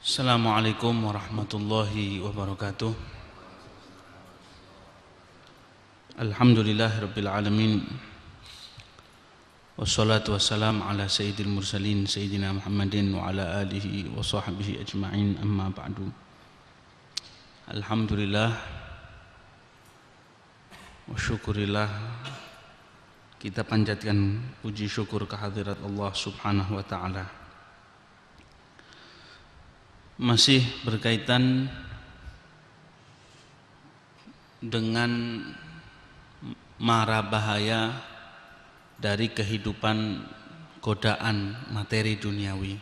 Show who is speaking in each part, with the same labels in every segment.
Speaker 1: Assalamualaikum warahmatullahi wabarakatuh. Alhamdulillahirabbil alamin. Wassalatu wassalamu ala sayyidil mursalin sayyidina Muhammadin wa ala alihi wa sahbihi ajma'in, amma ba'du. Alhamdulillah wa syukurillah, kita panjatkan puji syukur kehadirat Allah Subhanahu wa taala. Masih berkaitan dengan mara bahaya dari kehidupan godaan materi duniawi.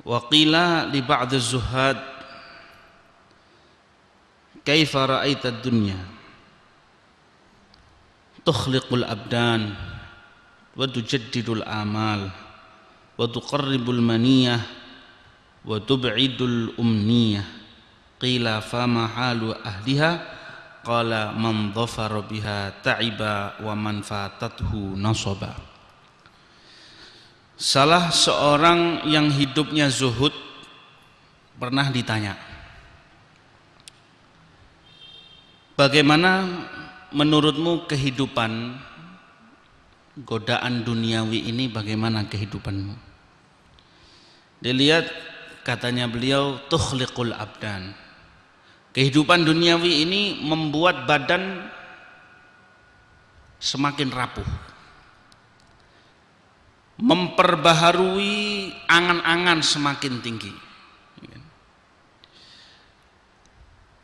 Speaker 1: Wa qila li ba'd az-zuhad kaifa ra'aita ad-dunya tukhliqul abdan wa tujaddidul amal wa tuqarribul maniyah wa tub'idul umniyah. Qila fama halu ahliha, qala man dhafara biha ta'iba wa man fatathu nasaba. Salah seorang yang hidupnya zuhud pernah ditanya, bagaimana menurutmu kehidupan godaan duniawi ini, bagaimana kehidupanmu? Dilihat, katanya beliau, tukhliqul abdan. Kehidupan duniawi ini membuat badan semakin rapuh, memperbaharui angan-angan semakin tinggi,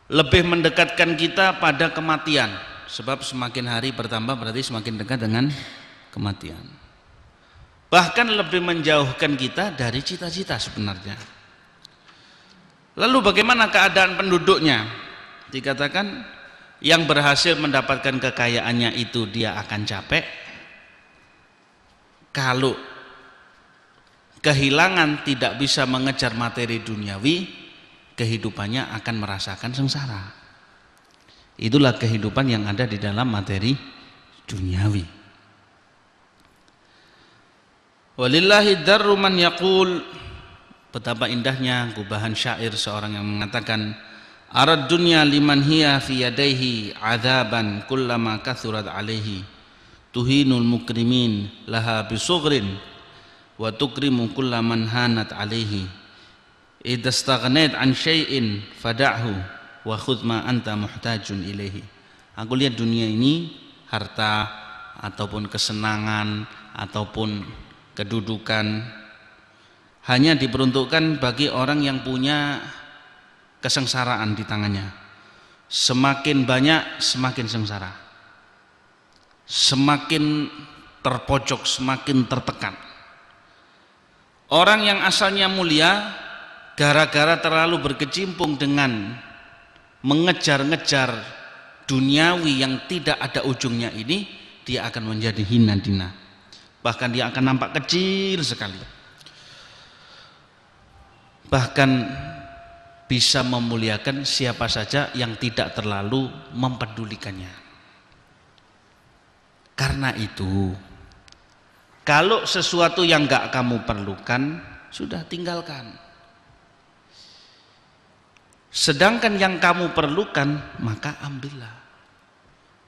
Speaker 1: lebih mendekatkan kita pada kematian, sebab semakin hari bertambah berarti semakin dekat dengan kematian. Bahkan lebih menjauhkan kita dari cita-cita sebenarnya. Lalu bagaimana keadaan penduduknya? Dikatakan yang berhasil mendapatkan kekayaannya itu dia akan capek. Kalau kehilangan tidak bisa mengejar materi duniawi, kehidupannya akan merasakan sengsara. Itulah kehidupan yang ada di dalam materi duniawi. Walillahi darru man yaqul, betapa indahnya gubahan syair seorang yang mengatakan, arad dunya liman hiya fi yadaihi adzaban kullama kathurat alaihi tuhinul mukrimin laha bisughrin wa tukrimu kullaman hanat alaihi idza staghnait an syai'in fada'hu wa khudh ma anta muhtajun ilaihi. Aku lihat dunia ini, harta ataupun kesenangan ataupun kedudukan, hanya diperuntukkan bagi orang yang punya kesengsaraan di tangannya. Semakin banyak semakin sengsara, semakin terpojok, semakin tertekan. Orang yang asalnya mulia, gara-gara terlalu berkecimpung dengan mengejar-ngejar duniawi yang tidak ada ujungnya ini, dia akan menjadi hina dina. Bahkan dia akan nampak kecil sekali. Bahkan bisa memuliakan siapa saja yang tidak terlalu mempedulikannya. Karena itu, kalau sesuatu yang gak kamu perlukan, sudah tinggalkan. Sedangkan yang kamu perlukan, maka ambillah.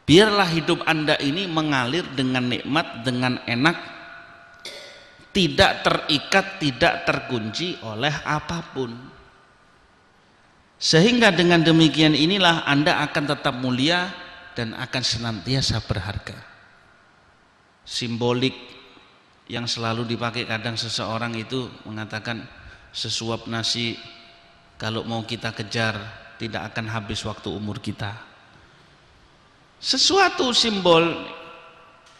Speaker 1: Biarlah hidup Anda ini mengalir dengan nikmat, dengan enak, tidak terikat, tidak terkunci oleh apapun. Sehingga dengan demikian inilah Anda akan tetap mulia dan akan senantiasa berharga. Simbolik yang selalu dipakai kadang seseorang itu mengatakan, sesuap nasi kalau mau kita kejar tidak akan habis waktu umur kita. Sesuatu simbol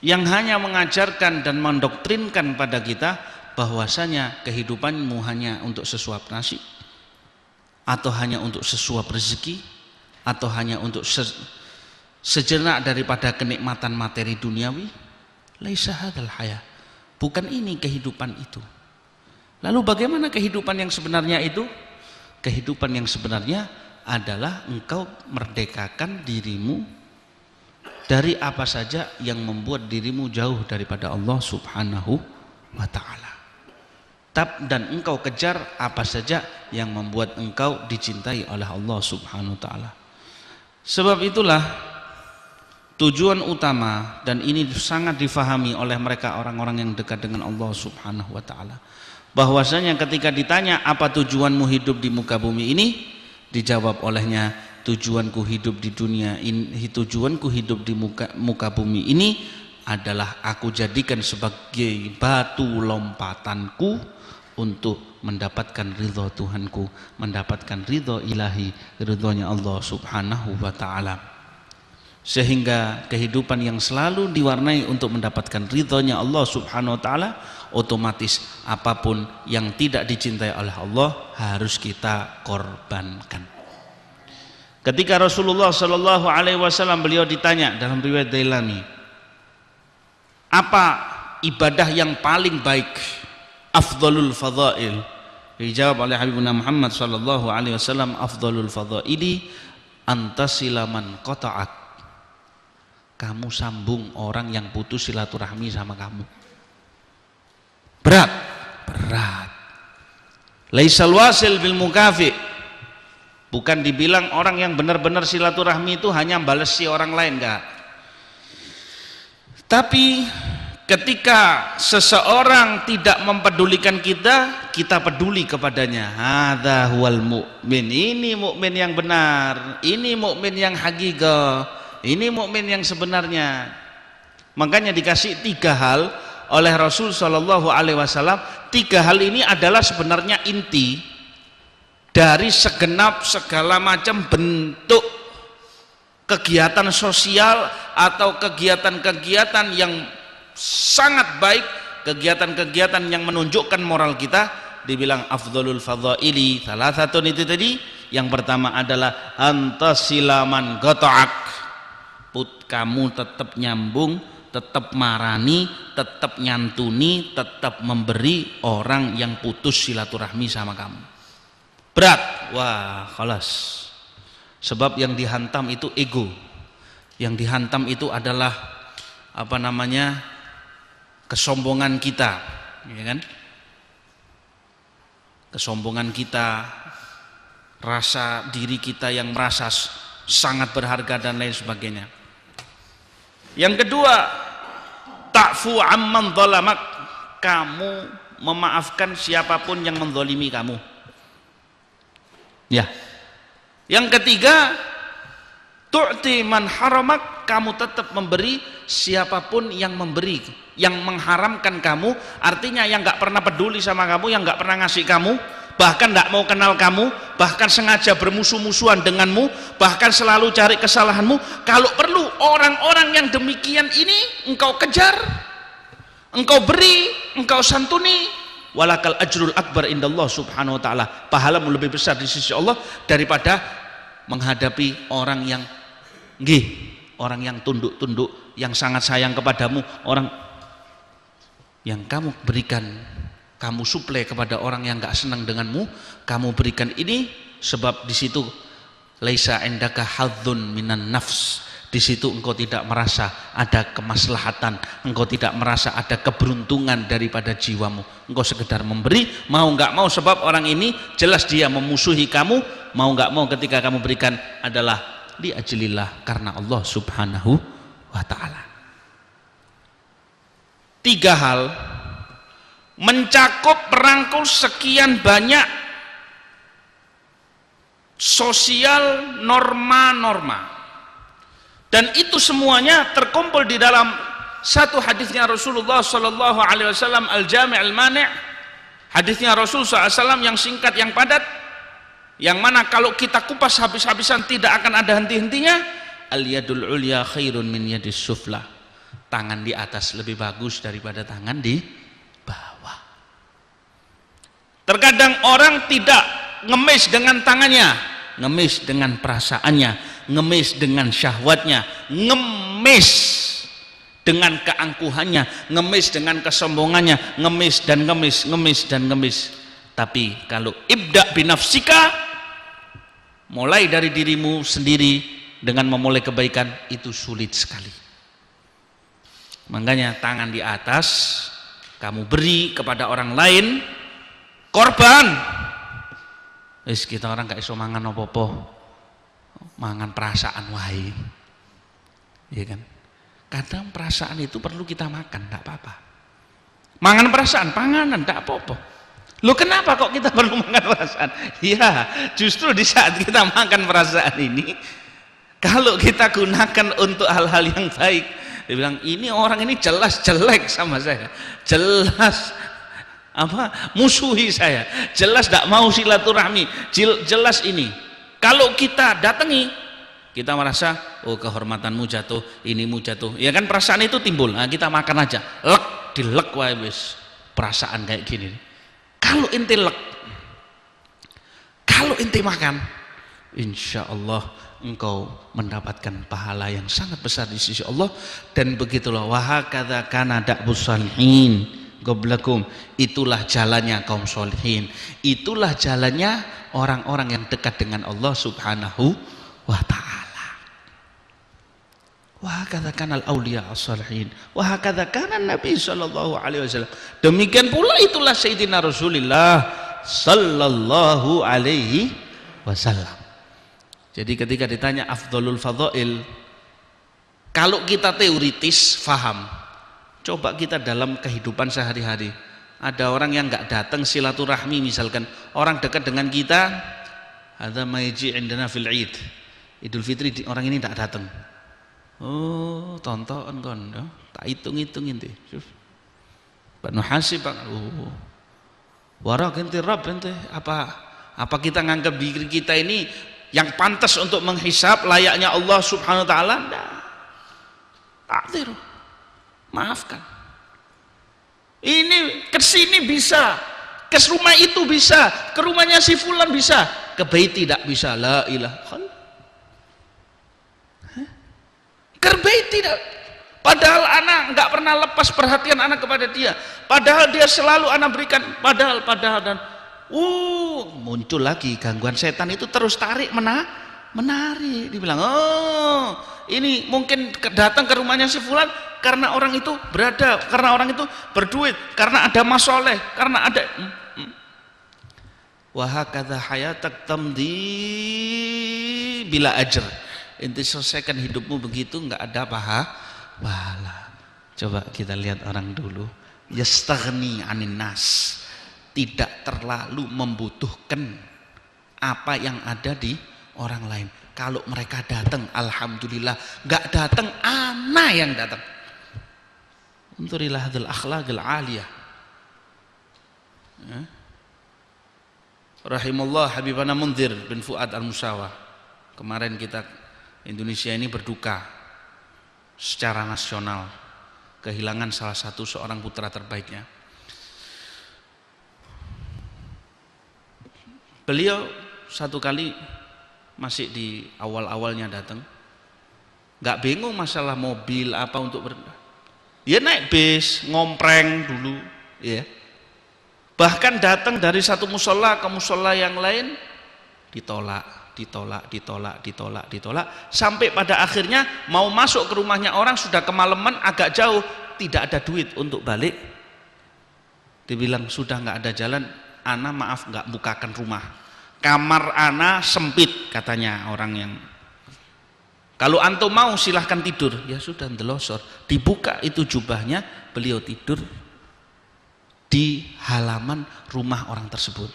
Speaker 1: yang hanya mengajarkan dan mendoktrinkan pada kita bahwasanya kehidupanmu hanya untuk sesuap nasi, atau hanya untuk sesuap rezeki, atau hanya untuk sejenak daripada kenikmatan materi duniawi. Laisa hadzal haya, bukan ini kehidupan itu. Lalu bagaimana kehidupan yang sebenarnya itu? Kehidupan yang sebenarnya adalah engkau merdekakan dirimu dari apa saja yang membuat dirimu jauh daripada Allah Subhanahu wa ta'ala. Dan engkau kejar apa saja yang membuat engkau dicintai oleh Allah subhanahu wa ta'ala. Sebab itulah tujuan utama, dan ini sangat difahami oleh mereka orang-orang yang dekat dengan Allah subhanahu wa ta'ala, bahwasanya ketika ditanya apa tujuanmu hidup di muka bumi ini, dijawab olehnya, tujuanku hidup di dunia ini, tujuanku hidup di muka bumi ini adalah aku jadikan sebagai batu lompatanku untuk mendapatkan ridho Tuhanku, mendapatkan ridho ilahi, ridhonya Allah subhanahu wa ta'ala. Sehingga kehidupan yang selalu diwarnai untuk mendapatkan ridhonya Allah subhanahu wa ta'ala, otomatis apapun yang tidak dicintai oleh Allah harus kita korbankan. Ketika Rasulullah sallallahu alaihi wasallam beliau ditanya dalam riwayat Dailami, apa ibadah yang paling baik, afdalul fadhail? Dijawab oleh Habibuna Muhammad sallallahu alaihi wasallam, afdalul fadhaili antasila man qata'ak. Kamu sambung orang yang putus silaturahmi sama kamu. Berat. Laisal wasil bil mukafi. Bukan dibilang orang yang benar-benar silaturahmi itu hanya balas si orang lain, enggak. Tapi ketika seseorang tidak mempedulikan kita, kita peduli kepadanya. Hadza huwal mu'min. Ini mukmin yang benar, ini mukmin yang hakika, ini mukmin yang sebenarnya. Makanya dikasih 3 hal oleh Rasul sallallahu alaihi wasallam. 3 hal ini adalah sebenarnya inti dari segenap segala macam bentuk kegiatan sosial atau kegiatan-kegiatan yang sangat baik, kegiatan-kegiatan yang menunjukkan moral kita. Dibilang afdhalul fadhaili salasatun, itu tadi. Yang pertama adalah antasilaman qata'ak. Kamu tetap nyambung, tetap marani, tetap nyantuni, tetap memberi orang yang putus silaturahmi sama kamu. Berat, wah khalas. Sebab yang dihantam itu ego, yang dihantam itu adalah apa namanya, kesombongan kita, ya kan? Kesombongan kita, rasa diri kita yang merasa sangat berharga dan lain sebagainya. Yang kedua, ta'fu amman dhalamak. Kamu memaafkan siapapun yang menzalimi kamu. Ya. Yang ketiga, tu'ti man haramak. Kamu tetap memberi siapapun yang memberi, yang mengharamkan kamu, artinya yang nggak pernah peduli sama kamu, yang nggak pernah ngasih kamu, bahkan nggak mau kenal kamu, bahkan sengaja bermusuh-musuhan denganmu, bahkan selalu cari kesalahanmu. Kalau perlu orang-orang yang demikian ini engkau kejar, engkau beri, engkau santuni. Walakal ajrul akbar indallah subhanahu wa ta'ala. Pahalamu lebih besar di sisi Allah daripada menghadapi orang yang orang yang tunduk-tunduk, yang sangat sayang kepadamu, orang yang kamu berikan, kamu suplai kepada orang yang gak senang denganmu, kamu berikan ini. Sebab di situ laisa indaka hadzun minan nafs. Di situ engkau tidak merasa ada kemaslahatan, engkau tidak merasa ada keberuntungan daripada jiwamu. Engkau sekedar memberi, mau nggak mau, sebab orang ini jelas dia memusuhi kamu, mau nggak mau ketika kamu berikan adalah li ajlillah, karena Allah subhanahu wa ta'ala. 3 hal mencakup merangkul sekian banyak sosial norma-norma. Dan itu semuanya terkumpul di dalam satu hadisnya Rasulullah sallallahu alaihi wasallam, al-jami' al-mani'. Hadisnya Rasul sallallahu alaihi wasallam yang singkat, yang padat, yang mana kalau kita kupas habis-habisan tidak akan ada henti-hentinya. Al-yadul ulya khairun min yadis sufla. Tangan di atas lebih bagus daripada tangan di bawah. Terkadang orang tidak ngemis dengan tangannya, ngemis dengan perasaannya, ngemis dengan syahwatnya, ngemis dengan keangkuhannya, ngemis dengan kesombongannya, ngemis dan ngemis. Tapi kalau ibda binafsika, mulai dari dirimu sendiri dengan memulai kebaikan, itu sulit sekali. Makanya tangan di atas kamu beri kepada orang lain, korban. Wis kita orang gak iso mangan apa-apa, mangan perasaan wae. Iya kan? Kadang perasaan itu perlu kita makan, enggak apa-apa. Mangan perasaan, panganan, enggak apa-apa. Loh kenapa kok kita perlu makan perasaan? Iya, justru di saat kita makan perasaan ini, kalau kita gunakan untuk hal-hal yang baik, dia bilang ini orang ini jelas jelek sama saya, jelas musuhi saya, jelas tidak mau silaturahmi, jelas ini. Kalau kita datangi, kita merasa oh kehormatanmu jatuh, inimu jatuh, ya kan perasaan itu timbul. Nah, kita makan aja, dilek wae wis perasaan kayak gini. Kalau inti lek, kalau inti makan, insya Allah engkau mendapatkan pahala yang sangat besar di sisi Allah. Dan begitulah wahakadza kana da'bus shalihin qablakum, itulah jalannya kaum sholihin, itulah jalannya orang-orang yang dekat dengan Allah Subhanahu wa ta'ala. Wahakadza kana al-auliya as-shalihin wahakadza kana Nabi sallallahu alaihi wasallam, demikian pula itulah Sayyidina Rasulullah sallallahu alaihi wasallam. Jadi ketika ditanya afdhalul fadhail, kalau kita teoritis faham, coba kita dalam kehidupan sehari-hari, ada orang yang nggak datang silaturahmi, misalkan orang dekat dengan kita, ada maiji indana fil Id, Idul Fitri, orang ini tidak datang. Oh, tonton kon, tak hitung-hitung inti. Banu Hasib, warak ente Rob ente, apa kita nganggap diri kita ini yang pantas untuk menghisap layaknya Allah Subhanahu wa taala? Enggak. Takdir. Maafkan. Ini ke sini bisa, ke rumah itu bisa, ke rumahnya si fulan bisa, ke bait tidak bisa. La ilaha. Kerbait tidak, padahal anak nggak pernah lepas perhatian anak kepada dia, padahal dia selalu anak berikan, padahal dan muncul lagi gangguan setan itu, terus tarik menarik, dibilang oh ini mungkin datang ke rumahnya si fulan karena orang itu berada, karena orang itu berduit, karena ada masoleh, karena ada wahakadza hayatak tamdi bila ajr. Inti selesaikan hidupmu begitu, nggak ada pahala. Coba kita lihat orang dulu, yastaghni anin nas, tidak terlalu membutuhkan apa yang ada di orang lain. Kalau mereka datang, alhamdulillah. Nggak datang, ana yang datang. Unturillah hadzal akhlaqil aliyah. Rahimullah Habibana Munzir bin Fuad al-Musawa. Kemarin kita Indonesia ini berduka secara nasional, kehilangan salah satu seorang putra terbaiknya. Beliau satu kali masih di awal-awalnya datang, nggak bingung masalah mobil apa untuk ya naik bis, ngompreng dulu, ya. Bahkan datang dari satu musola ke musola yang lain, ditolak, sampai pada akhirnya mau masuk ke rumahnya orang, sudah kemalaman agak jauh, tidak ada duit untuk balik. Dibilang sudah nggak ada jalan, ana maaf nggak bukakan rumah, kamar ana sempit, katanya orang yang, kalau antum mau silahkan tidur. Ya sudah, ndelosor, dibuka itu jubahnya, beliau tidur di halaman rumah orang tersebut.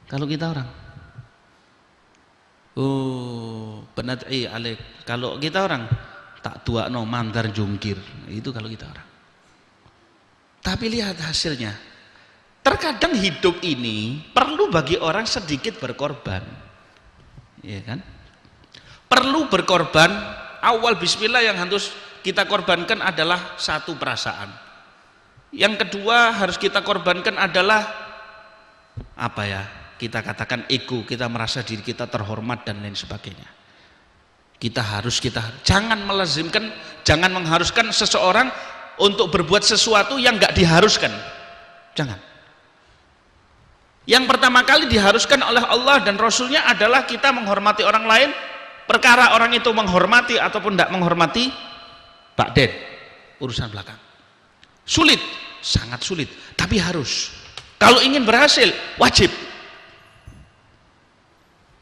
Speaker 1: Kalau kita orang, oh penad'i alaik, kalau kita orang tak tua no mandar jungkir, itu kalau kita orang. Tapi lihat hasilnya, terkadang hidup ini perlu bagi orang sedikit berkorban, ya kan? Perlu berkorban. Awal bismillah yang harus kita korbankan adalah satu perasaan, yang kedua harus kita korbankan adalah apa ya, kita katakan ego, kita merasa diri kita terhormat dan lain sebagainya. Kita jangan melazimkan, jangan mengharuskan seseorang untuk berbuat sesuatu yang nggak diharuskan. Jangan. Yang pertama kali diharuskan oleh Allah dan Rasulnya adalah kita menghormati orang lain. Perkara orang itu menghormati ataupun tidak menghormati, ba'den, urusan belakang. Sulit, sangat sulit, tapi harus. Kalau ingin berhasil, wajib.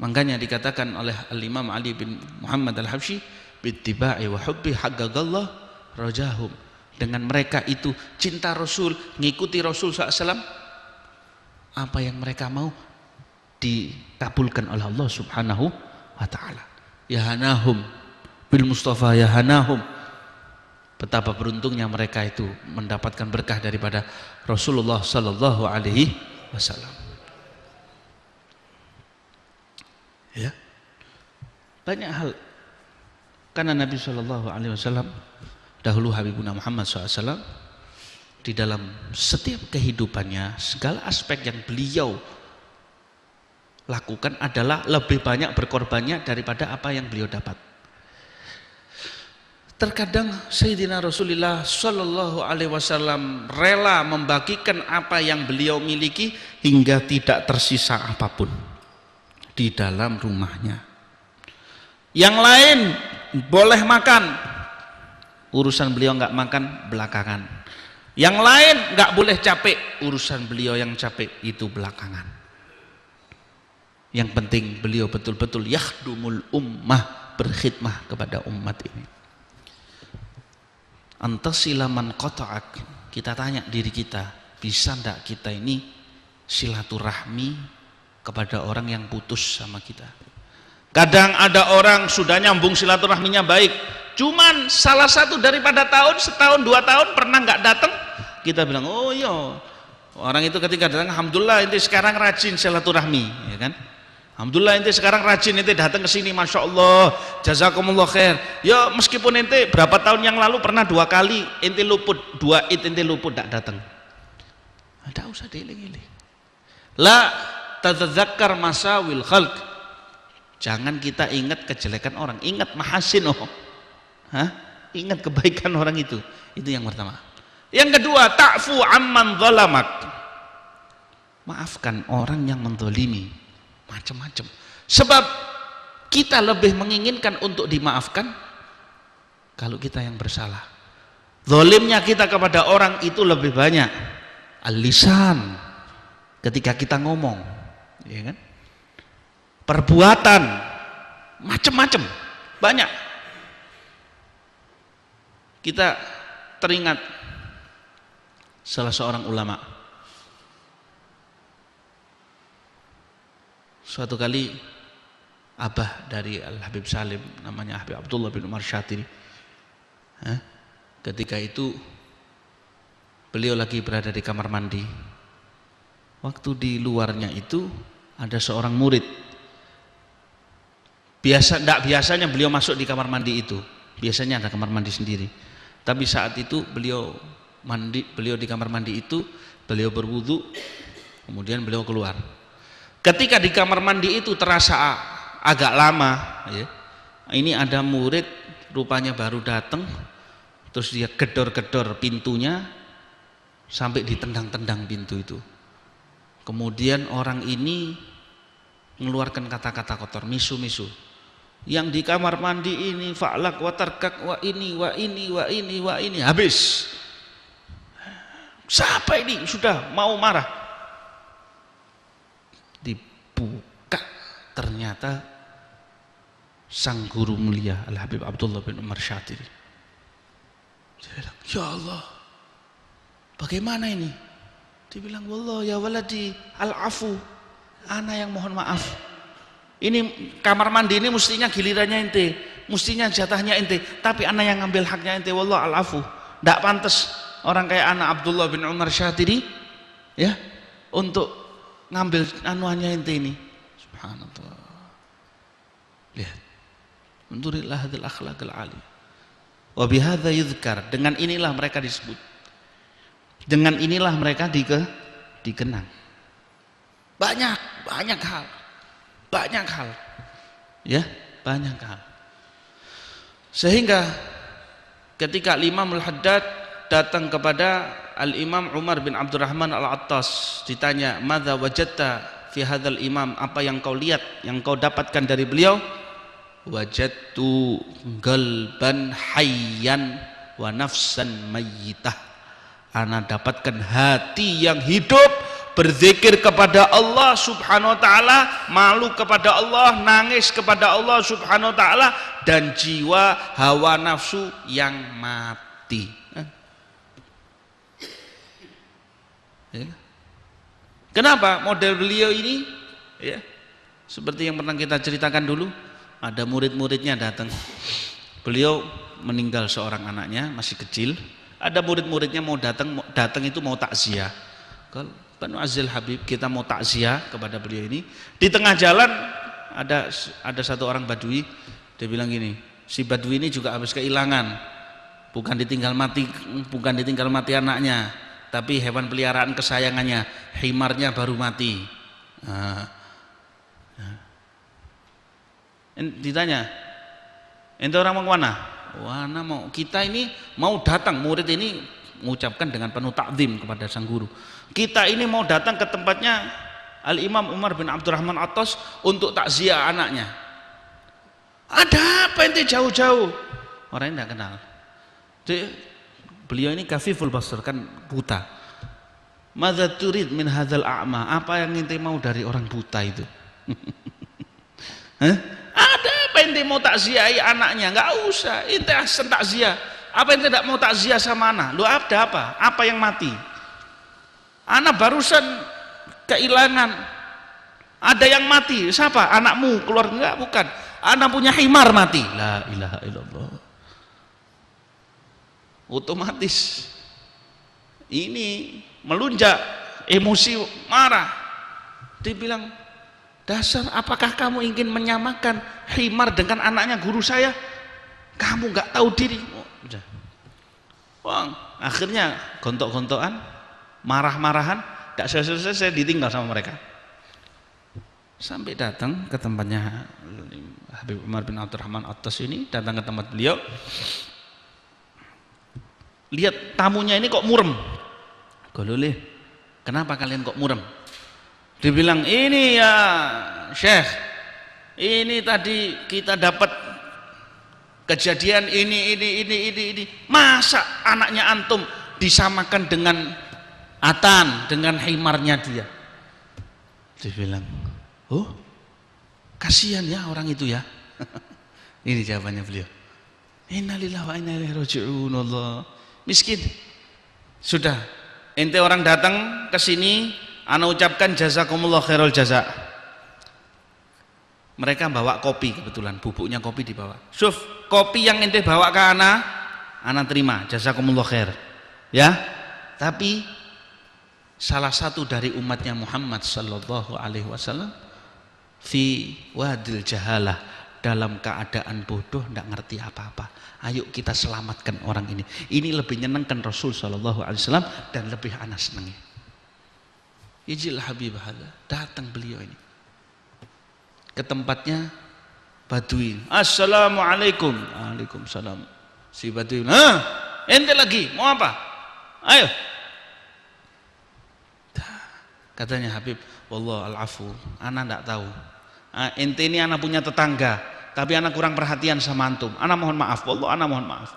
Speaker 1: Makanya dikatakan oleh Al-Imam Ali bin Muhammad Al-Habsyi, bittiba'i wa hubbi haqqaqallah rajahum. Dengan mereka itu cinta Rasul, ngikuti Rasul SAW, apa yang mereka mau dikabulkan oleh Allah Subhanahu wa ta'ala. Yahanahum bil Mustafa yahanahum. Betapa beruntungnya mereka itu mendapatkan berkah daripada Rasulullah sallallahu alaihi wasallam. Ya. Banyak hal. Karena Nabi sallallahu alaihi wasallam dahulu Habibuna Muhammad SAW di dalam setiap kehidupannya, segala aspek yang beliau lakukan adalah lebih banyak berkorbannya daripada apa yang beliau dapat. Terkadang Sayyidina Rasulullah Sallallahu Alaihi Wasallam rela membagikan apa yang beliau miliki hingga tidak tersisa apapun di dalam rumahnya. Yang lain boleh makan, urusan beliau nggak makan belakangan. Yang lain nggak boleh capek, urusan beliau yang capek itu belakangan. Yang penting beliau betul-betul yakhdumul ummah, berkhidmah kepada umat ini. Antasila man qata'ak. Kita tanya diri kita, bisa ndak kita ini silaturahmi kepada orang yang putus sama kita? Kadang ada orang sudah nyambung silaturahminya baik, cuman salah satu daripada setahun 2 tahun pernah nggak datang, kita bilang oh iya, orang itu ketika datang alhamdulillah ente sekarang rajin silaturahmi, ya kan? Alhamdulillah ente sekarang rajin, ente datang ke sini, masya Allah, jazakumullah khair. Ya meskipun ente berapa tahun yang lalu pernah 2 kali ente luput, 2 id ente luput tak datang. Tidak usah dieling-eling. La tadzakkar masawil khalq. Jangan kita ingat kejelekan orang, ingat mahasin Ingat kebaikan orang itu. Itu yang pertama. Yang kedua, ta'fu amman zalamak. Maafkan orang yang menzalimi. Macam-macam. Sebab kita lebih menginginkan untuk dimaafkan kalau kita yang bersalah. Zalimnya kita kepada orang itu lebih banyak. Al-lisan, ketika kita ngomong, ya kan? Perbuatan, macam-macam, banyak. Kita teringat salah seorang ulama. Suatu kali abah dari Al-Habib Salim, namanya Habib Abdullah bin Umar Syatiri, ketika itu beliau lagi berada di kamar mandi. Waktu di luarnya itu ada seorang murid. Biasanya beliau masuk di kamar mandi itu, biasanya ada kamar mandi sendiri. Tapi saat itu beliau di kamar mandi itu, beliau berwudu, kemudian beliau keluar. Ketika di kamar mandi itu terasa agak lama, ya. Ini ada murid rupanya baru datang, terus dia gedor-gedor pintunya sampai ditendang-tendang pintu itu. Kemudian orang ini mengeluarkan kata-kata kotor, misu-misu. Yang di kamar mandi ini fa'lak wa tarkak wa ini, habis. Siapa ini? Sudah mau marah. Dibuka, ternyata sang guru mulia Al-Habib Abdullah bin Umar Syatiri. Dia bilang, ya Allah, bagaimana ini? Dia bilang, wallah ya waladi al-afu, ana yang mohon maaf. Ini kamar mandi ini mestinya gilirannya ente, mestinya jatahnya ente, tapi ana yang ngambil haknya ente, wallah al-afu. Tidak pantas orang kayak anak Abdullah bin Umar Syatiri, ya, untuk ngambil anuannya ente ini. Subhanallah. Lihat. Unturillah hadil akhlaqil ali. Wa bihadza yuzkar. Dengan inilah mereka disebut. Dengan inilah mereka dikenang. Banyak hal. Ya, banyak hal. Sehingga ketika Imam Al-Haddad datang kepada Al-Imam Umar bin Abdurrahman Al-Attas, ditanya, "Madza wajadta fi hadzal imam?" Apa yang kau lihat, yang kau dapatkan dari beliau? "Wajadtu qalban hayyan wa nafsan mayyitah." ana dapatkan hati yang hidup, berzikir kepada Allah subhanahu wa ta'ala, malu kepada Allah, nangis kepada Allah subhanahu wa ta'ala, dan jiwa hawa nafsu yang mati. Kenapa model beliau ini ya, seperti yang pernah kita ceritakan dulu, ada murid-muridnya datang, beliau meninggal seorang anaknya masih kecil, ada murid-muridnya mau datang itu mau takziah. Kalau Banu Azil Habib kita mau takziah kepada beliau ini, di tengah jalan ada satu orang Badui, dia bilang gini, si Badui ini juga habis kehilangan, bukan ditinggal mati anaknya, tapi hewan peliharaan kesayangannya, himarnya baru mati. Ditanya, ente orang mau kemana? Wah, mau kita ini mau datang, murid ini mengucapkan dengan penuh takzim kepada sang guru, kita ini mau datang ke tempatnya Al-Imam Umar bin Abdurrahman Attas untuk takziah anaknya. Ada apa ente jauh-jauh? Orangnya tidak kenal. Beliau ini kafiful basar, kan buta. Madza turid min hadzal a'ma? Apa yang ente mau dari orang buta itu? Ada apa ente mau takziahi anaknya? Enggak usah, ente asal takziah. Apa ente tidak mau takziah sama anak? Lu ada apa? Apa yang mati? Anak barusan kehilangan. Ada yang mati. Siapa? Anakmu, keluarga? Enggak, bukan. Anak punya himar mati. La ilaha illallah. Otomatis ini melunjak, emosi, marah. Dia bilang, dasar apakah kamu ingin menyamakan himar dengan anaknya guru saya? Kamu nggak tahu diri. Wah, akhirnya gontok-gontokan, marah-marahan, tidak selesai ditinggal sama mereka. Sampai datang ke tempatnya Habib Umar bin Abdurrahman Attas ini, datang ke tempat beliau. Lihat tamunya ini kok murem. Gololeh, kenapa kalian kok murem? Dibilang, ini ya Syekh, ini tadi kita dapat kejadian ini. Masa anaknya antum disamakan dengan Atan, dengan himarnya dia? Dibilang, oh kasihan ya orang itu ya. Ini jawabannya beliau. Innalillahi wa inna ilaihi raji'un. Allah miskin. Sudah, ente orang datang ke sini, ana ucapkan jazakumullah khairul jaza. Mereka bawa kopi, kebetulan bubuknya kopi dibawa. Syuf, kopi yang ente bawa ke ana terima, jazakumullah khair. Ya, tapi salah satu dari umatnya Muhammad sallallahu alaihi wasallam fi wadil jahalah, dalam keadaan bodoh, tidak ngerti apa-apa. Ayo kita selamatkan orang ini. Ini lebih nyenangkan Rasul sallallahu alaihi wasallam dan lebih ana senangi. Ijil Habib hadza, datang beliau ini ke tempatnya Badui. Assalamualaikum. Waalaikumsalam. Si Badui, ente lagi mau apa? Ayo. Katanya Habib, wallah al-afu, ana tidak tahu. Ente ini anak punya tetangga, tapi anak kurang perhatian sama antum. Anak mohon maaf, wallah anak mohon maaf.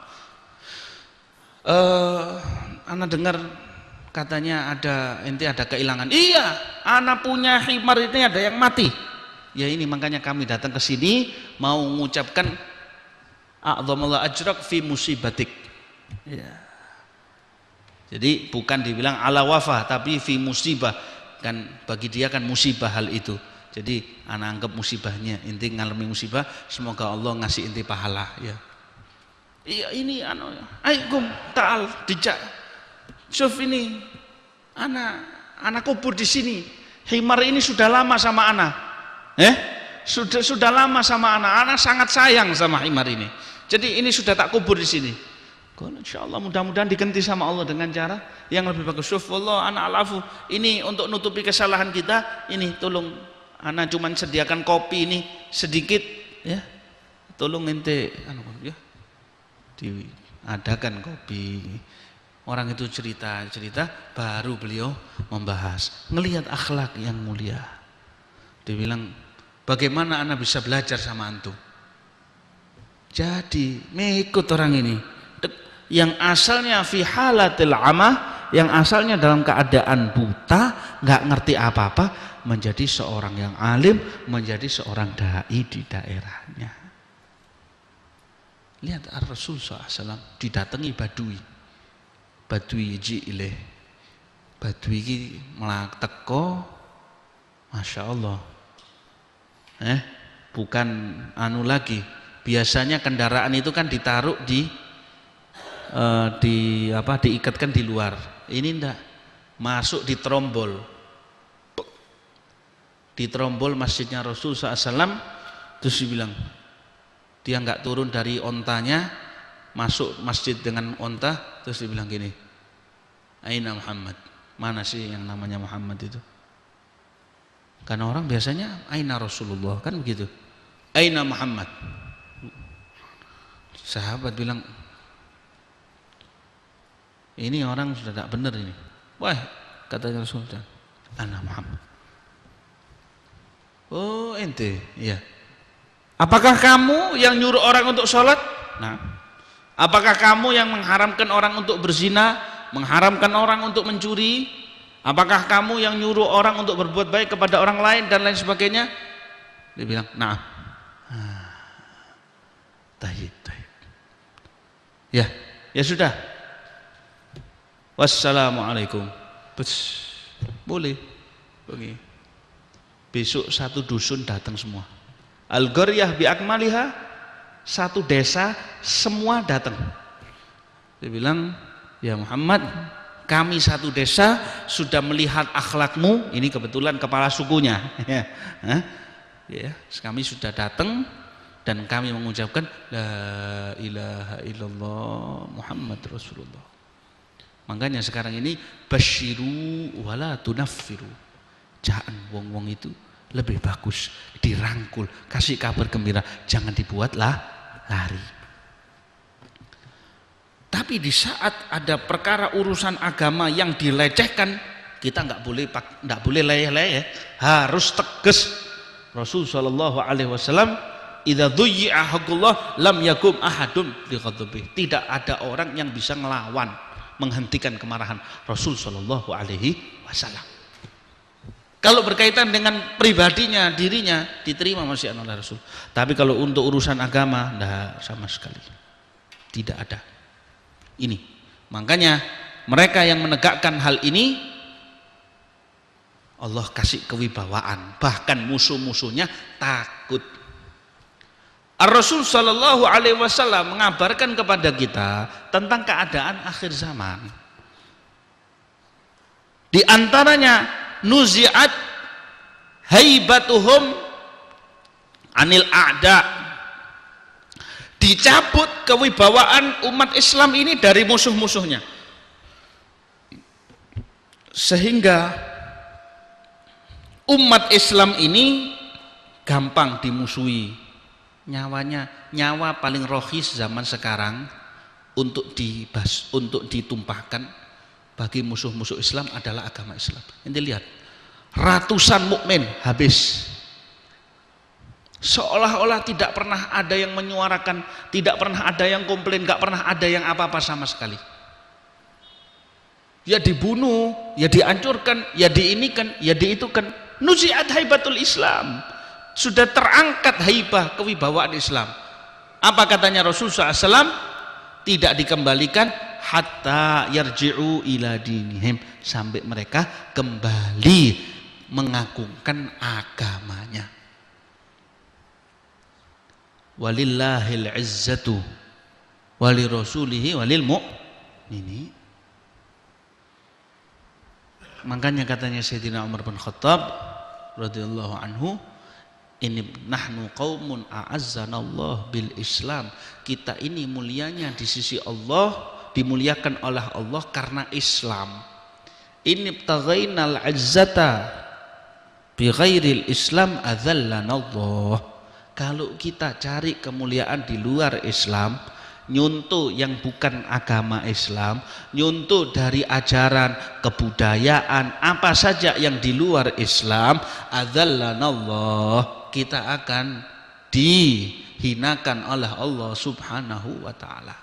Speaker 1: Anak dengar katanya ente ada kehilangan. Iya, anak punya himar ini ada yang mati. Ya ini makanya kami datang ke sini mau mengucapkan a'dhamallahu ajrak fi musibatik. Ya. Jadi bukan dibilang ala wafa, tapi fi musibah, kan bagi dia kan musibah hal itu. Jadi anak anggap musibahnya, inti ngalami musibah, semoga Allah ngasih inti pahala ya. Iya ini aikum ta'al dijak. Syuf ini anak kubur di sini. Himar ini sudah lama sama anak. Sudah lama sama anak. Anak sangat sayang sama himar ini. Jadi ini sudah tak kubur di sini. Insyaallah mudah-mudahan diganti sama Allah dengan cara yang lebih bagus. Syuf wallah anak alafu. Ini untuk nutupi kesalahan kita, ini tolong ana cuman sediakan kopi ini sedikit ya, tolong ente ya diadakan kopi. Orang itu cerita baru beliau membahas ngelihat akhlak yang mulia. Dia bilang, bagaimana ana bisa belajar sama antum? Jadi mengikut orang ini yang asalnya fi halatil amah, yang asalnya dalam keadaan buta, nggak ngerti apa-apa, menjadi seorang yang alim, menjadi seorang dai di daerahnya. Lihat Rasul SAW didatangi badui jileh, badui ini melak teko, masya Allah, bukan anu lagi. Biasanya kendaraan itu kan ditaruh diikatkan di luar. Ini enggak, masuk di trombol masjidnya Rasul SAW. Terus dibilang, dia enggak turun dari ontanya, masuk masjid dengan onta. Terus dibilang gini, Aina Muhammad, mana sih yang namanya Muhammad itu? Karena orang biasanya Aina Rasulullah, kan begitu, Aina Muhammad. Sahabat bilang, ini orang sudah tak benar ini. Wah, katanya Rasulullah, Ana Muhammad. Oh ente, iya. Apakah kamu yang nyuruh orang untuk sholat? Nah, apakah kamu yang mengharamkan orang untuk berzina, mengharamkan orang untuk mencuri? Apakah kamu yang nyuruh orang untuk berbuat baik kepada orang lain dan lain sebagainya? Dia bilang, nah, tayyib. Ya sudah. Wassalamualaikum. Boleh. Oke. Besok satu dusun datang semua. Al-Qaryah bi akmaliha, satu desa semua datang. Dia bilang, ya Muhammad, kami satu desa sudah melihat akhlakmu. Ini kebetulan kepala sukunya. Ya, kami sudah datang dan kami mengucapkan la ilaha illallah Muhammad Rasulullah. Makanya sekarang ini basyiru wala tunaffiru. Jangan wong-wong itu lebih bagus dirangkul, kasih kabar gembira, jangan dibuatlah lari. Tapi di saat ada perkara urusan agama yang dilecehkan, kita nggak boleh leyeh-leyeh, harus tegas. Rasul sallallahu alaihi wasallam, idza dhuyyi'a haqqullah lam yakum ahadun bi ghadabi. Tidak ada orang yang bisa ngelawan, menghentikan kemarahan Rasul sallallahu alaihi wasallam. Kalau berkaitan dengan pribadinya, dirinya, diterima masih oleh Rasul. Tapi kalau untuk urusan agama, enggak sama sekali. Tidak ada. Ini. Makanya mereka yang menegakkan hal ini, Allah kasih kewibawaan. Bahkan musuh-musuhnya takut. Rasul sallallahu alaihi wasallam mengabarkan kepada kita tentang keadaan akhir zaman. Di antaranya nuzi'at haibatuhum anil a'da, dicabut kewibawaan umat Islam ini dari musuh-musuhnya, sehingga umat Islam ini gampang dimusuhi. Nyawa paling rohis zaman sekarang untuk ditumpahkan bagi musuh-musuh Islam adalah agama Islam. Ente lihat, ratusan mukmin habis, seolah-olah tidak pernah ada yang menyuarakan, tidak pernah ada yang komplain, gak pernah ada yang apa-apa sama sekali. Ya dibunuh, ya dihancurkan, ya diinikan, ya diitukan. Nuzi'at haibatul Islam, sudah terangkat haibah kewibawaan Islam. Apa katanya Rasul SAW? Tidak dikembalikan hatta yarji'u ila dinihim, sampai mereka kembali mengagungkan agamanya. Walillahil izzatu wali rasulihi walil mu'minin. Makanya katanya Sayyidina Umar bin Khattab radhiyallahu anhu, ini nahnu qaumun a'azzanallah bil Islam. Kita ini mulianya di sisi Allah, dimuliakan oleh Allah karena Islam. Ini btaghainal izzata bi ghairil Islam adzallanallah. Kalau kita cari kemuliaan di luar Islam, nyuntuh yang bukan agama Islam, nyuntuh dari ajaran kebudayaan apa saja yang di luar Islam, adzallanallah, kita akan dihinakan oleh Allah Subhanahu wa ta'ala.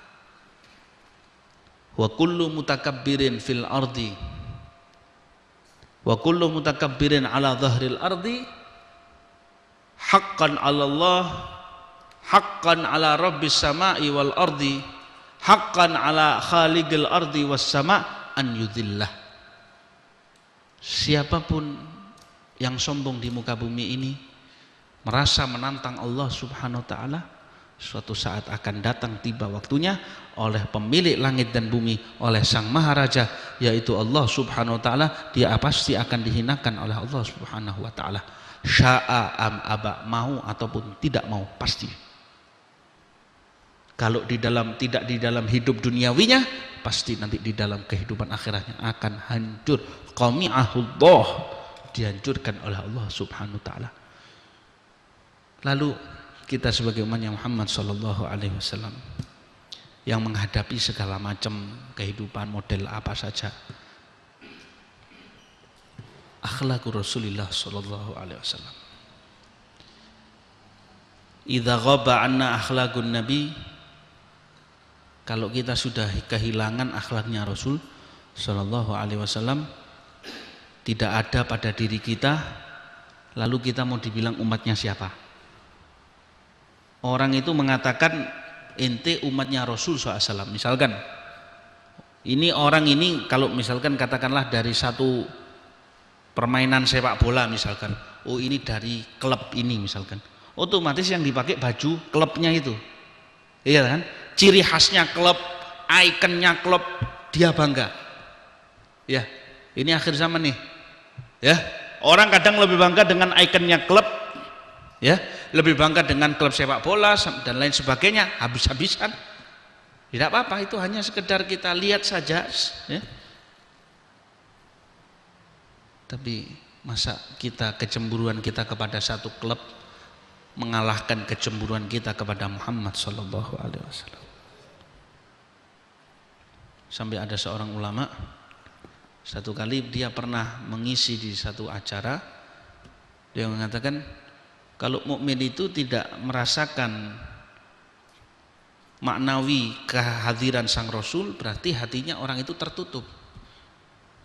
Speaker 1: wa kullu mutakabbirin fil ardi wa kullu mutakabbirin ala dhahril ardi haqqan 'ala Allah haqqan 'ala rabbis sama'i wal ardi haqqan 'ala khaliqil ardi was sama' an yudhillah. Siapapun yang sombong di muka bumi ini merasa menantang Allah Subhanahu wa taala, suatu saat akan datang tiba waktunya oleh pemilik langit dan bumi, oleh Sang Maharaja yaitu Allah Subhanahu wa taala, dia pasti akan dihinakan oleh Allah Subhanahu wa taala. Sya'a am aba, mau ataupun tidak mau, pasti. Kalau tidak di dalam hidup duniawinya, pasti nanti di dalam kehidupan akhiratnya akan hancur. Qami'ahullah, dihancurkan oleh Allah Subhanahu wa taala. Lalu kita sebagai umatnya Muhammad sallallahu alaihi wasallam yang menghadapi segala macam kehidupan model apa saja, akhlaqur Rasulullah sallallahu alaihi wasallam. Idza ghaba anna akhlaqun nabi, kalau kita sudah kehilangan akhlaknya Rasul sallallahu alaihi wasallam, tidak ada pada diri kita, lalu kita mau dibilang umatnya siapa? Orang itu mengatakan ente umatnya Rasul SAW. Misalkan ini orang ini, kalau misalkan katakanlah dari satu permainan sepak bola misalkan, oh ini dari klub ini misalkan, otomatis yang dipakai baju klubnya itu, iya kan? Ciri khasnya klub, ikonnya klub, dia bangga. Ya, ini akhir zaman nih. Ya, orang kadang lebih bangga dengan ikonnya klub, ya, lebih bangga dengan klub sepak bola dan lain sebagainya, habis-habisan. Tidak apa-apa, itu hanya sekedar kita lihat saja, ya. Tapi masa kita kecemburuan kita kepada satu klub mengalahkan kecemburuan kita kepada Muhammad sallallahu alaihi wasallam. Sampai ada seorang ulama, satu kali dia pernah mengisi di satu acara, dia mengatakan kalau mukmin itu tidak merasakan maknawi kehadiran Sang Rasul, berarti hatinya orang itu tertutup.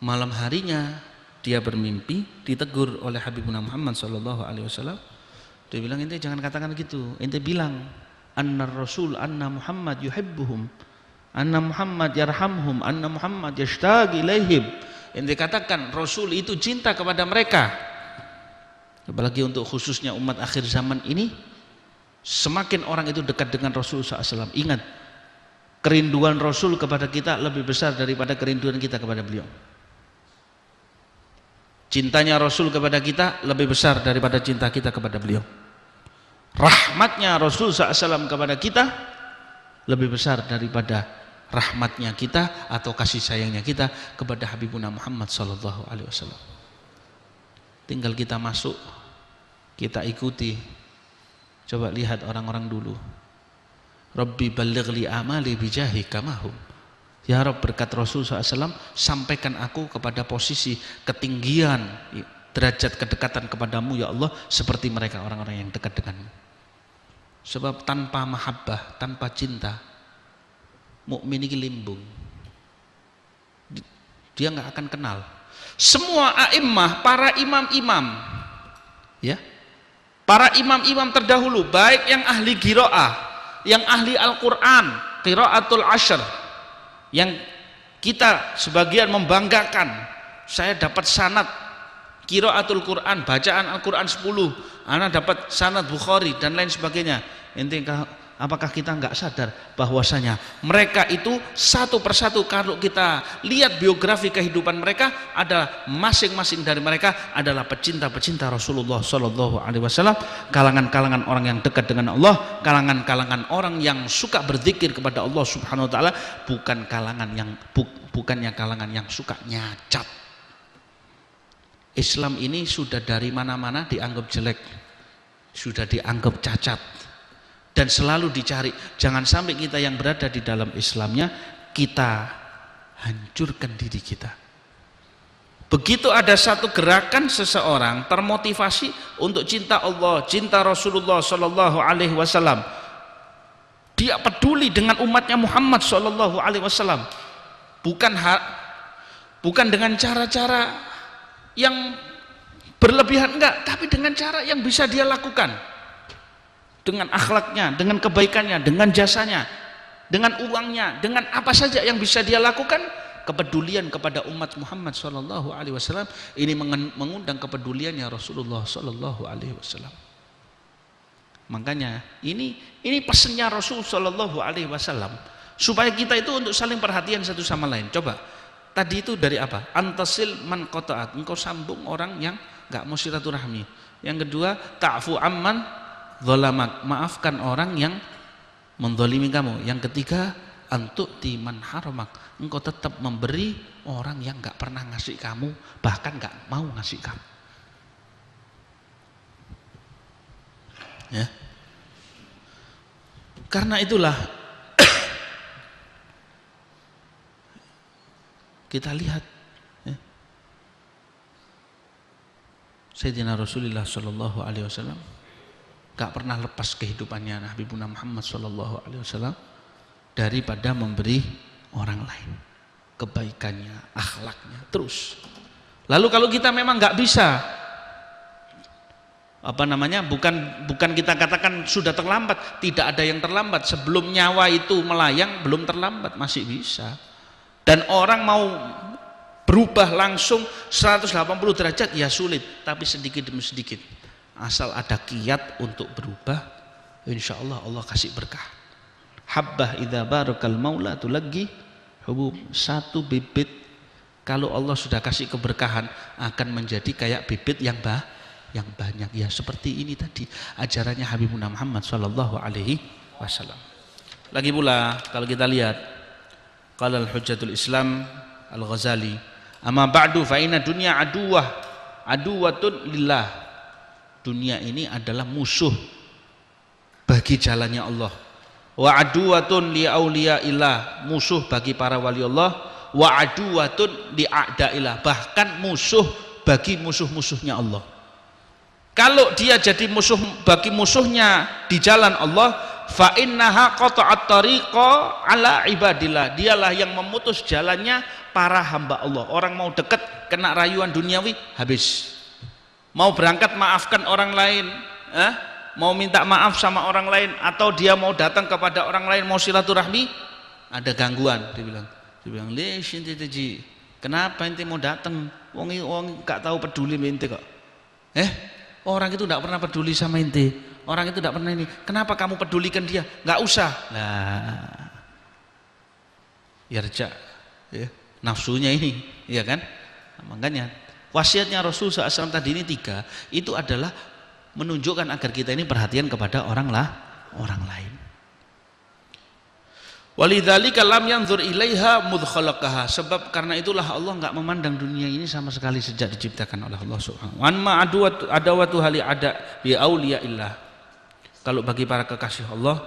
Speaker 1: Malam harinya dia bermimpi, ditegur oleh Habibuna Muhammad sallallahu alaihi wasallam. Dia bilang, ente jangan katakan gitu. Ente bilang anna Rasul, anna Muhammad yuhibbuhum, anna Muhammad yarhamhum, anna Muhammad yashtaq ilaihim. Ente katakan Rasul itu cinta kepada mereka. Apalagi untuk khususnya umat akhir zaman ini, semakin orang itu dekat dengan Rasul SAW. Ingat, kerinduan Rasul kepada kita lebih besar daripada kerinduan kita kepada beliau. Cintanya Rasul kepada kita lebih besar daripada cinta kita kepada beliau. Rahmatnya Rasul SAW kepada kita lebih besar daripada rahmatnya kita atau kasih sayangnya kita kepada Habibuna Muhammad sallallahu alaihi wasallam. Tinggal kita masuk, kita ikuti. Coba lihat orang-orang dulu. Rabbi ballighli amali bijahi kamahum. Ya Rabb, berkat Rasul SAW, sampaikan aku kepada posisi ketinggian derajat kedekatan kepadamu ya Allah seperti mereka orang-orang yang dekat denganmu. Sebab tanpa mahabbah, tanpa cinta, mukmin ini limbung. Dia nggak akan kenal. Semua a'immah, para imam-imam, ya, para imam-imam terdahulu, baik yang ahli qiraah, yang ahli Al-Quran, qiraatul ashr, yang kita sebagian membanggakan, saya dapat sanad qiraatul Quran, bacaan Al-Quran 10, anak dapat sanad Bukhari dan lain sebagainya. Apakah kita nggak sadar bahwasanya mereka itu satu persatu, kalau kita lihat biografi kehidupan mereka, adalah masing-masing dari mereka adalah pecinta-pecinta Rasulullah Sallallahu Alaihi Wasallam, kalangan-kalangan orang yang dekat dengan Allah, kalangan-kalangan orang yang suka berzikir kepada Allah Subhanahu Wa Taala, bukannya kalangan yang suka nyacat. Islam ini sudah dari mana-mana dianggap jelek, sudah dianggap cacat. Dan selalu dicari, jangan sampai kita yang berada di dalam Islamnya kita hancurkan diri kita. Begitu ada satu gerakan seseorang termotivasi untuk cinta Allah, cinta Rasulullah Sallallahu Alaihi Wasallam, dia peduli dengan umatnya Muhammad Sallallahu Alaihi Wasallam, bukan dengan cara-cara yang berlebihan, enggak, tapi dengan cara yang bisa dia lakukan, dengan akhlaknya, dengan kebaikannya, dengan jasanya, dengan uangnya, dengan apa saja yang bisa dia lakukan. Kepedulian kepada umat Muhammad sallallahu alaihi wasallam ini mengundang kepeduliannya Rasulullah sallallahu alaihi wasallam. Makanya ini pesannya Rasul sallallahu alaihi wasallam supaya kita itu untuk saling perhatian satu sama lain. Coba tadi itu dari apa? Antasil man qata'at, engkau sambung orang yang enggak mau silaturahmi. Yang kedua, ta'fu amman dzalamak, maafkan orang yang menzalimi kamu. Yang ketiga, antuk timan haramak, engkau tetap memberi orang yang enggak pernah ngasih kamu, bahkan enggak mau ngasih kamu. Ya. Karena itulah kita lihat ya, Sayyidina Rasulullah sallallahu alaihi wasallam enggak pernah lepas kehidupannya Nabi Muhammad sallallahu alaihi wasallam daripada memberi orang lain kebaikannya, akhlaknya terus. Lalu kalau kita memang nggak bisa, bukan kita katakan sudah terlambat, tidak ada yang terlambat. Sebelum nyawa itu melayang belum terlambat, masih bisa. Dan orang mau berubah langsung 180 derajat ya sulit, tapi sedikit demi sedikit. Asal ada kiat untuk berubah, insya Allah Allah kasih berkah. Habbah idza barakal maula tulaggi hubub, satu bibit kalau Allah sudah kasih keberkahan akan menjadi kayak bibit yang banyak. Ya seperti ini tadi ajarannya Habibuna Muhammad sallallahu alaihi wasallam. Lagi pula kalau kita lihat qala al-hujjatul Islam Al-Ghazali, amma ba'du fa inna dunya aduwatun lillah. Dunia ini adalah musuh bagi jalannya Allah. Wa aduwatun li auliyaillah, musuh bagi para wali Allah. Wa aduwatun li a'daillah, bahkan musuh bagi musuh-musuhnya Allah. Kalau dia jadi musuh bagi musuhnya di jalan Allah, fa innaha qata'at tariqa ala ibadillah, dialah yang memutus jalannya para hamba Allah. Orang mau dekat kena rayuan duniawi habis. Mau berangkat maafkan orang lain, mau minta maaf sama orang lain, atau dia mau datang kepada orang lain mau silaturahmi, ada gangguan. Dia bilang lesh ente ji, kenapa ente mau datang, wong gak tahu peduli sama ente kok. Orang itu tidak pernah peduli sama ente, orang itu tidak pernah ini, kenapa kamu pedulikan dia? Gak usah lah, yarja ya, nafsunya ini ya kan. Nah, makanya wasiatnya Rasul SAW tadi ini 3 itu adalah menunjukkan agar kita ini perhatian kepada orang lain. Walidzalika lam yanzur ilaiha mudh khalaqaha, sebab karena itulah Allah enggak memandang dunia ini sama sekali sejak diciptakan oleh Allah Subhanahu wa ta'ala. Adawatu hali ada bi auliyaillah, kalau bagi para kekasih Allah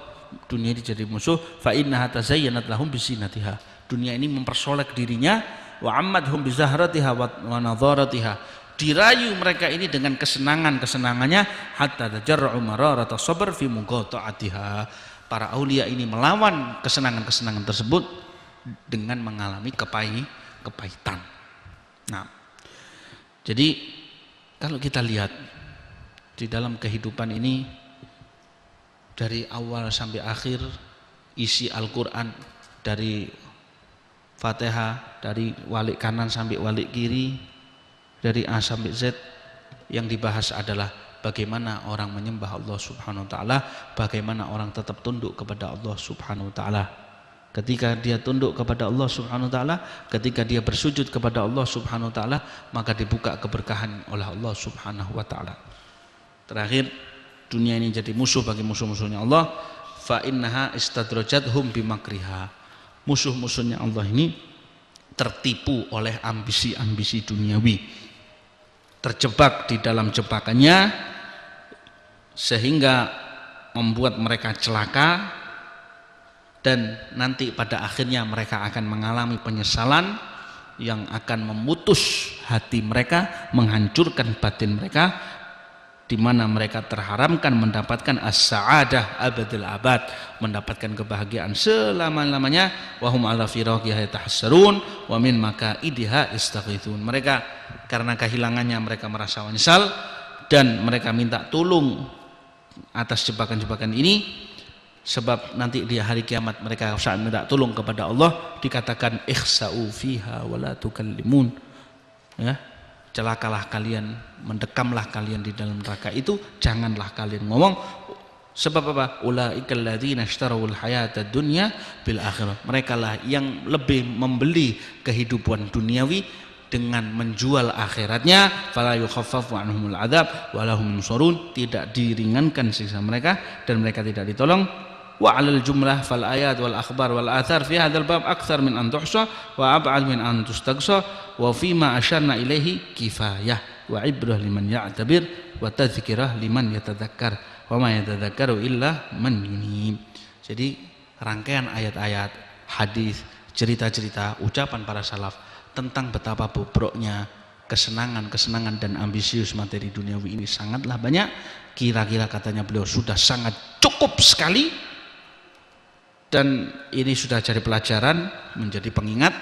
Speaker 1: dunia ini jadi musuh. Fa innaha tazayyanat lahum bisinatiha, dunia ini mempersolek dirinya. Wa ammadhum bizahratiha wa nadharatiha, dirayu mereka ini dengan kesenangannya. Hatta tajarra'u mararata sabr fi muqata'atiha, para aulia ini melawan kesenangan tersebut dengan mengalami kepahitan. Nah, jadi kalau kita lihat di dalam kehidupan ini dari awal sampai akhir, isi Al-Quran dari Fatihah, dari walik kanan sampai walik kiri, dari A sampai Z, yang dibahas adalah bagaimana orang menyembah Allah Subhanahu wa ta'ala, bagaimana orang tetap tunduk kepada Allah Subhanahu wa ta'ala. Ketika dia tunduk kepada Allah Subhanahu wa ta'ala, ketika dia bersujud kepada Allah Subhanahu wa ta'ala, maka dibuka keberkahan oleh Allah Subhanahu wa ta'ala. Terakhir, dunia ini jadi musuh bagi musuh-musuhnya Allah. Fa innaha istadrajathum bimakriha, musuh-musuhnya Allah ini tertipu oleh ambisi-ambisi duniawi, terjebak di dalam jebakannya sehingga membuat mereka celaka, dan nanti pada akhirnya mereka akan mengalami penyesalan yang akan memutus hati mereka, menghancurkan batin mereka, di mana mereka terharamkan mendapatkan as-sa'adah abadil abad, mendapatkan kebahagiaan selama-lamanya. Wa hum ala firaqiha yatahassarun wa min makaidiha istaghithun. Mereka karena kehilangannya mereka merasa menyesal dan mereka minta tolong atas jebakan-jebakan ini. Sebab nanti di hari kiamat mereka saat minta tolong kepada Allah dikatakan ikhsa'u fiha wa la tukallimun, ya, celakalah kalian, mendekamlah kalian di dalam neraka itu, janganlah kalian ngomong. Sebab apa? Ulaikal ladzina ishtarawul hayatad dunya bil akhirah. Merekalah yang lebih membeli kehidupan duniawi dengan menjual akhiratnya. Fala yukhaffafu anhumul adzab wa lahum yunsurun. Tidak diringankan siksa mereka dan mereka tidak ditolong. Wa 'alal jumlah fal ayat wal akhbar wal athar fi hadzal bab aktsar min an tuhsa wa ab'ad min an tustaqsa wa fi ma asyarna ilaihi kifayah wa ibrah liman ya'tabir wa tadhkirah liman yatadzakkar wa ma yatadzakkaru illa man yunib. Jadi rangkaian ayat-ayat, hadis, cerita-cerita, ucapan para salaf tentang betapa bobroknya kesenangan-kesenangan dan ambisius materi duniawi ini sangatlah banyak. Kira-kira katanya beliau sudah sangat cukup sekali. Dan ini sudah jadi pelajaran, menjadi pengingat.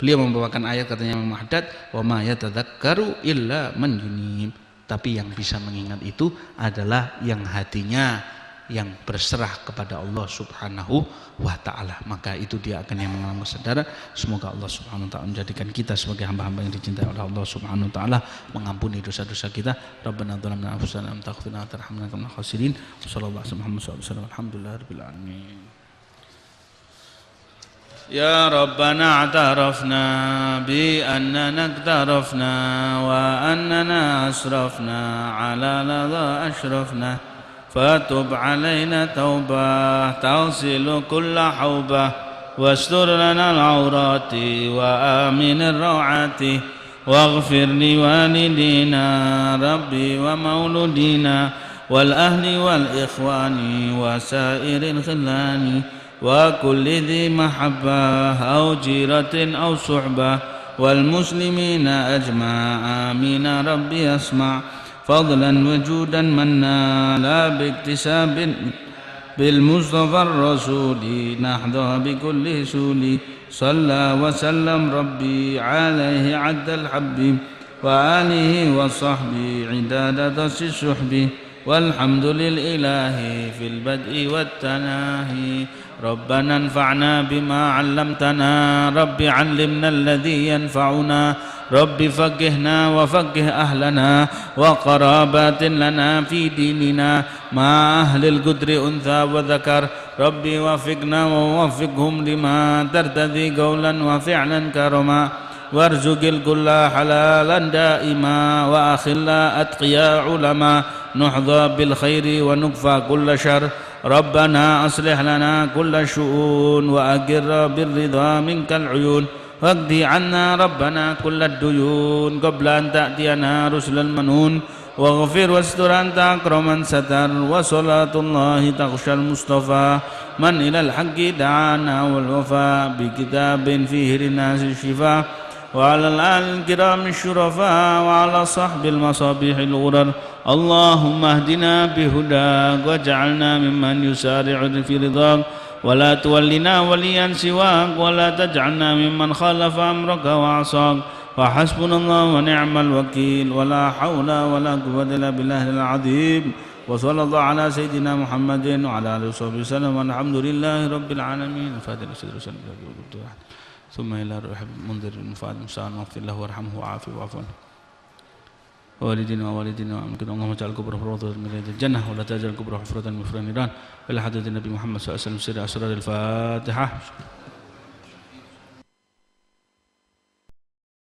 Speaker 1: Beliau membawakan ayat katanya Imam Haddad, wa ma yatadzakkaru illa man yunib. Tapi yang bisa mengingat itu adalah yang hatinya yang berserah kepada Allah Subhanahu wa ta'ala, maka itu dia akan yang mengalami kesadaran. Semoga Allah Subhanahu wa ta'ala menjadikan kita sebagai hamba-hamba yang dicintai oleh Allah Subhanahu wa ta'ala, mengampuni dosa-dosa kita. Rabbana dhalamna anfusana wa lam taghfir lana wa tarhamna lanakunanna minal khasirin. Sallallahu alaihi wasallam. Alhamdulillahirabbil alamin. Ya Rabbana a'tarafna bi annana iktarafna wa annana asrafna ala ladha ashrafna فتب علينا توبة تغسل كل حوبة واستر لنا العورات وآمن الروعات واغفر لوالدينا ربي ومولودينا والأهل والإخوان وسائر الخلان وكل ذي محبة أو جيرة أو صحبة والمسلمين أجمع آمين ربي أسمع فضلا وجودا منا لا باكتساب بالمصطفى الرسول نحظى بكل سول صلى وسلم ربي عليه عد الحب وآله وصحبه عداد دس السحب والحمد للإله في البدء والتناهي ربنا انفعنا بما علمتنا رب علمنا الذي ينفعنا رب فقهنا وفقه أهلنا وقرابات لنا في ديننا مع أهل القدر أنثى وذكر ربي وفقنا ووفقهم لما ترتدي قولا وفعلا كرما وارزق الكل حلالا دائما وأخلا أتقياء علما نحظى بالخير ونكفى كل شر ربنا أصلح لنا كل الشؤون وأقر بالرضا منك العيون واقضي عنا ربنا كل الديون قبل أن تأتينا رسل المنون واغفر واستر أنت أكرم من ستر وصلاة الله تغشى المصطفى من إلى الحق دعانا والوفاء بكتاب فيه للناس الشفاء وعلى الآل الكرام الشرفاء وعلى صحب المصابيح الغرر اللهم اهدنا بهداك واجعلنا ممن يسارع في رضاك ولا تولنا وليا سواك ولا تجعلنا ممن خالف أمرك وعصاك وحسبنا الله ونعم الوكيل ولا حول ولا قوة إلا بالله العظيم وصلى الله على سيدنا محمد وعلى آله وصحبه وسلم والحمد لله رب العالمين. الفاتحة ثم إلى روح منذر المفاد مساء واغفر له وارحمه وعافه وعفو عنه والدينا ووالدينا وأمكن اللهم اجعل كبره روضة من رياض الجنة ولا تجعل كبره حفرة من حفر النيران إلى حضرة النبي محمد صلى الله عليه وسلم سر أسرار الفاتحة.